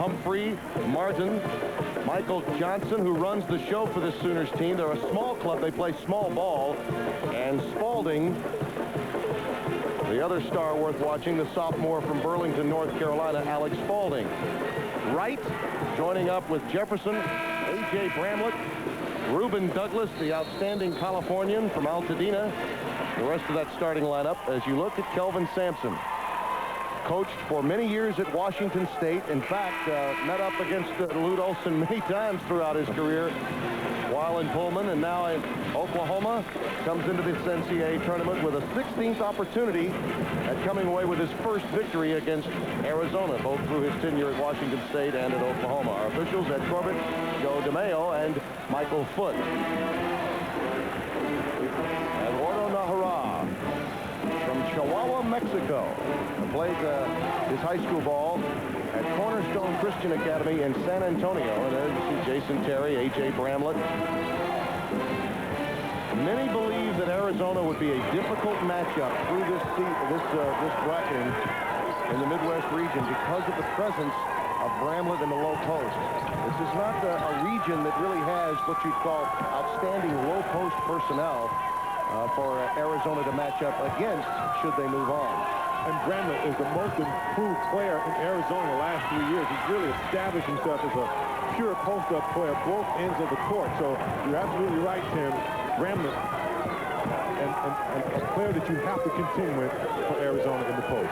Humphrey, Martin, Michael Johnson, who runs the show for the Sooners team. They're a small club. They play small ball. And Spalding, the other star worth watching, the sophomore from Burlington, North Carolina, Alex Spalding. Wright joining up with Jefferson, A.J. Bramlett, Reuben Douglas, the outstanding Californian from Altadena. The rest of that starting lineup as you look at Kelvin Sampson. Coached for many years at Washington State. In fact, met up against Lute Olson many times throughout his career while in Pullman, and now in Oklahoma. Comes into this NCAA tournament with a 16th opportunity at coming away with his first victory against Arizona, both through his tenure at Washington State and at Oklahoma. Our officials at Corbett, Joe DeMeo and Michael Foote. Eduardo Najera from Chihuahua, Mexico, played his high school ball at Cornerstone Christian Academy in San Antonio. And there you see Jason Terry, A.J. Bramlett. Many believe that Arizona would be a difficult matchup through this bracketing in the Midwest region because of the presence of Bramlett in the low post. This is not a region that really has what you'd call outstanding low post personnel for Arizona to match up against should they move on. And Bramlett is the most improved player in Arizona the last 3 years. He's really established himself as a pure post-up player, both ends of the court. So you're absolutely right, Tim. Bramlett, and a player that you have to contend with for Arizona in the post.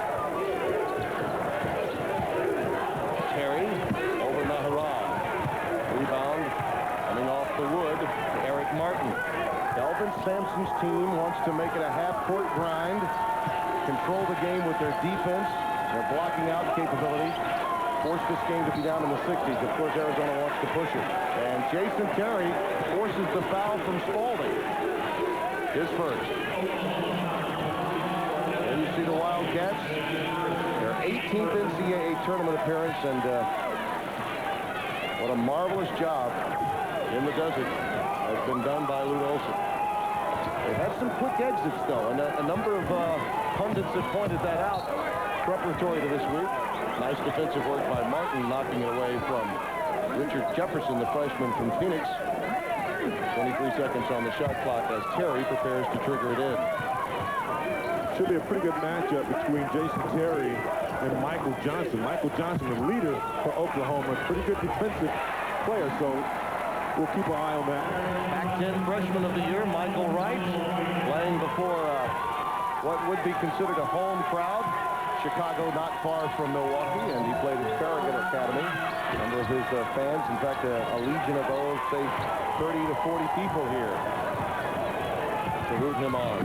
Terry over Najera. Rebound coming off the wood to Eric Martin. Kelvin Sampson's team wants to make it a half-court grind. Control the game with their defense, their blocking out capabilities, force this game to be down in the 60s. Of course, Arizona wants to push it. And Jason Terry forces the foul from Spalding. His first. And you see the Wildcats, their 18th NCAA tournament appearance, and what a marvelous job in the desert has been done by Lute Olson. They've had some quick exits, though, and a number of pundits have pointed that out preparatory to this week. Nice defensive work by Martin, knocking it away from Richard Jefferson, the freshman from Phoenix. 23 seconds on the shot clock as Terry prepares to trigger it in. Should be a pretty good matchup between Jason Terry and Michael Johnson. Michael Johnson, the leader for Oklahoma, pretty good defensive player, so we'll keep an eye on that. Pac-10 freshman of the year, Michael Wright, playing before what would be considered a home crowd. Chicago not far from Milwaukee, and he played at Farragut Academy. A number of his fans, in fact, a legion of those, say 30 to 40 people here to root him on.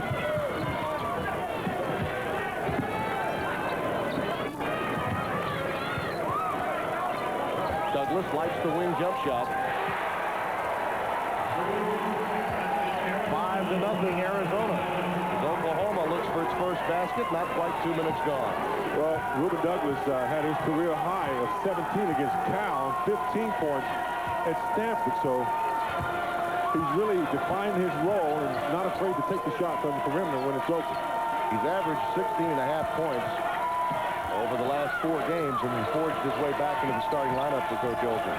Douglas likes the wing jump shot. 5-0 Arizona. Oklahoma looks for its first basket. Not quite 2 minutes gone. Well, Reuben Douglas had his career high of 17 against Cal, 15 points at Stanford. So he's really defined his role and not afraid to take the shot from the perimeter when it's open. He's averaged 16.5 points over the last 4 games, and he's forged his way back into the starting lineup for Coach Olson.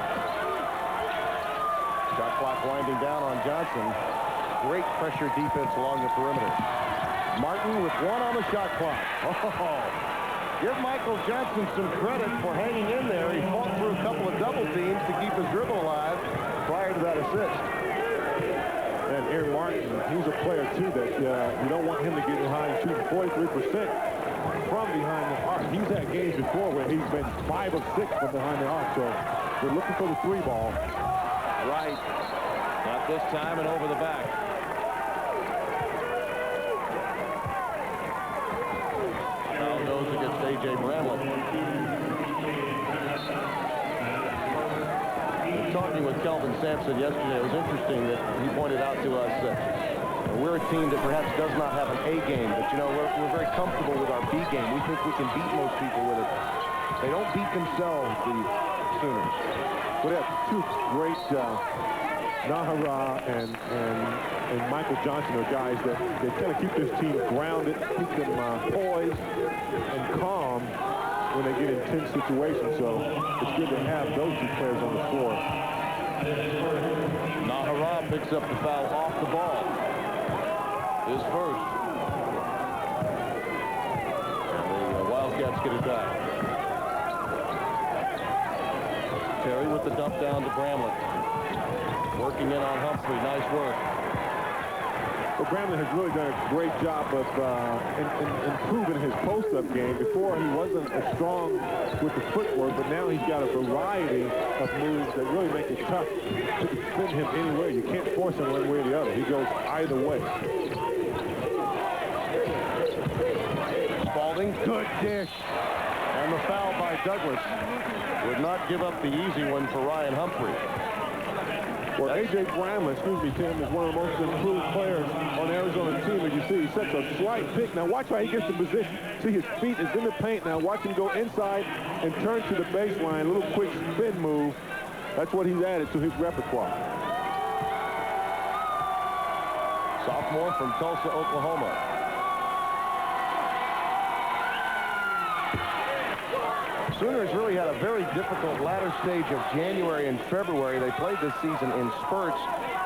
Shot clock winding down on Johnson. Great pressure defense along the perimeter. Martin with 1 on the shot clock. Oh, give Michael Johnson some credit for hanging in there. He fought through a couple of double teams to keep his dribble alive prior to that assist. And Aaron Martin, he's a player, too, that you don't want him to get high and shooting 43% from behind the arc. He's had games before where he's been 5 of 6 from behind the arc. So we're looking for the 3 ball. Right. Not this time, and over the back. Foul goes against A.J. Bramlett. Talking with Kelvin Sampson yesterday, it was interesting that he pointed out to us that we're a team that perhaps does not have an A game, but you know, we're very comfortable with our B game. We think we can beat most people with it. They don't beat themselves, the Sooners. Well, they have 2 great Najera and Michael Johnson are guys that kind of keep this team grounded, keep them poised and calm when they get intense situations. So it's good to have those two players on the floor. Najera picks up the foul off the ball. His first. And the Wildcats get it back. Terry with the dump down to Bramlett. Working in on Humphrey. Nice work. Well, Bramlett has really done a great job of improving his post-up game. Before, he wasn't as strong with the footwork, but now he's got a variety of moves that really make it tough to defend him anywhere. You can't force him one way or the other. He goes either way. Spalding, good dish. And the foul by Douglas would not give up the easy one for Ryan Humphrey. Well, A.J. Bramlett, excuse me, Tim, is one of the most improved players on Arizona's team. As you see, he sets a slight pick. Now watch how he gets the position. See, his feet is in the paint. Now watch him go inside and turn to the baseline. A little quick spin move. That's what he's added to his repertoire. Sophomore from Tulsa, Oklahoma. Sooners really had a very difficult latter stage of January and February. They played this season in spurts.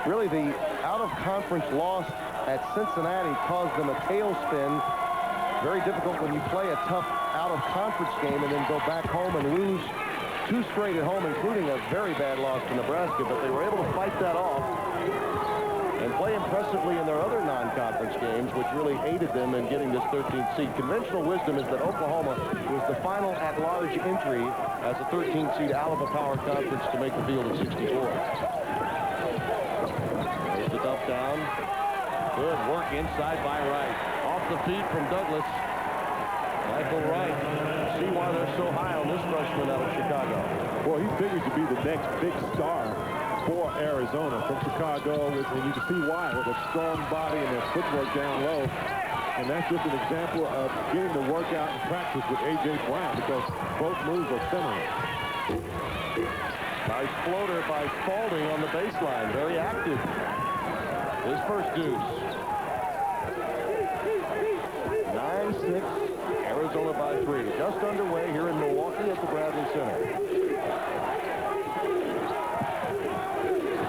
Really, the out-of-conference loss at Cincinnati caused them a tailspin. Very difficult when you play a tough out-of-conference game and then go back home and lose 2 straight at home, including a very bad loss to Nebraska. But they were able to fight that off and play impressively in their other non-conference games, which really aided them in getting this 13th seed. Conventional wisdom is that Oklahoma was the final at-large entry as a 13th seed out of a power conference to make the field of 64. There's the dump down. Good work inside by Wright. Off the feet from Douglas. Michael Wright. See why they're so high on this freshman out of Chicago. Well, he figures to be the next big star for Arizona from Chicago, and you can see why, with a strong body and their footwork down low. And that's just an example of getting the workout and practice with A.J. Brown, because both moves are similar. Nice floater by Spalding on the baseline. Very active. His first deuce. 9-6, Arizona by 3. Just underway here in Milwaukee at the Bradley Center.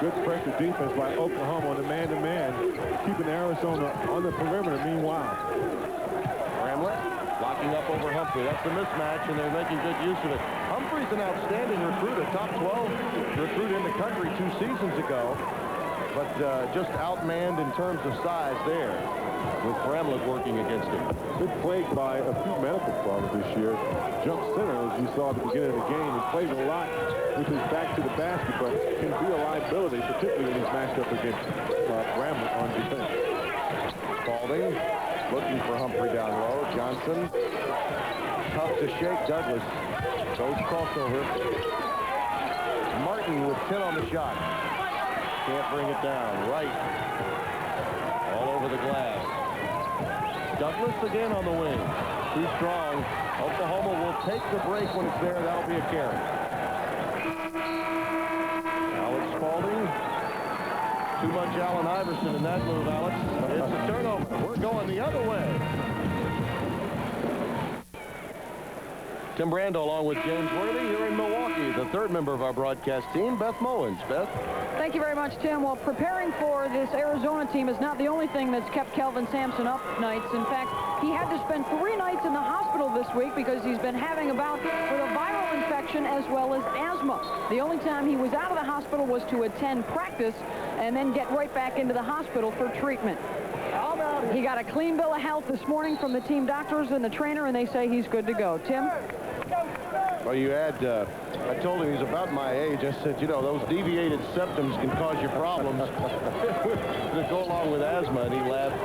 Good pressure defense by Oklahoma on the man-to-man, keeping Arizona on the perimeter. Meanwhile, Bramlett locking up over Humphrey. That's the mismatch, and they're making good use of it. Humphrey's an outstanding recruit, a top 12 recruit in the country 2 seasons ago, but just outmanned in terms of size there, with Bramlett working against him. Been plagued by a few medical problems this year. Jump center, as you saw at the beginning of the game, he plays a lot with his back to the basket, but can be a liability, particularly when he's matched up against Bramlett on defense. Spalding looking for Humphrey down low. Johnson, tough to shake. Douglas goes crossover. Martin with 10 on the shot. Can't bring it down. Right. All over the glass. Douglas again on the wing. Too strong. Oklahoma will take the break when it's there. That'll be a carry. Alex Spalding. Too much Allen Iverson in that move, Alex. It's a turnover. We're going the other way. Tim Brando along with James Worthy here in Milwaukee. The third member of our broadcast team, Beth Mowins. Beth? Thank you very much, Tim. Well, preparing for this Arizona team is not the only thing that's kept Kelvin Sampson up nights. In fact, he had to spend 3 nights in the hospital this week because he's been having a bout with a viral infection as well as asthma. The only time he was out of the hospital was to attend practice and then get right back into the hospital for treatment. He got a clean bill of health this morning from the team doctors and the trainer, and they say he's good to go. Tim? Well, you had, I told him he's about my age. I said, you know, those deviated septums can cause you problems that go along with asthma, and he laughed.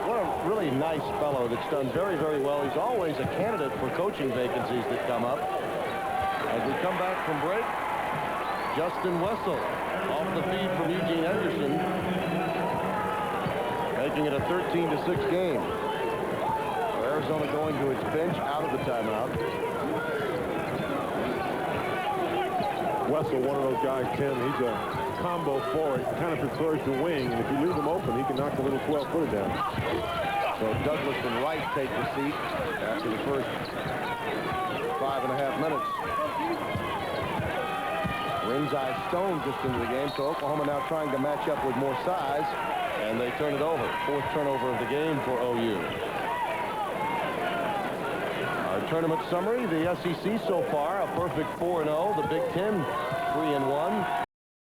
What a really nice fellow that's done very, very well. He's always a candidate for coaching vacancies that come up. As we come back from break, Justin Wessel off the feed from Eugene Henderson, making it a 13-6 game. Arizona going to its bench out of the timeout. Wessel, one of those guys, Tim, he's a combo forward. He kind of prefers the wing, and if you leave him open, he can knock a little 12-footer down. So Douglas and Wright take the seat after the first 5.5 timeouts. Ringside Stone just into the game, so Oklahoma now trying to match up with more size, and they turn it over. Fourth turnover of the game for OU. Our tournament summary, the SEC so far, a perfect 4-0. The Big Ten, 3-1.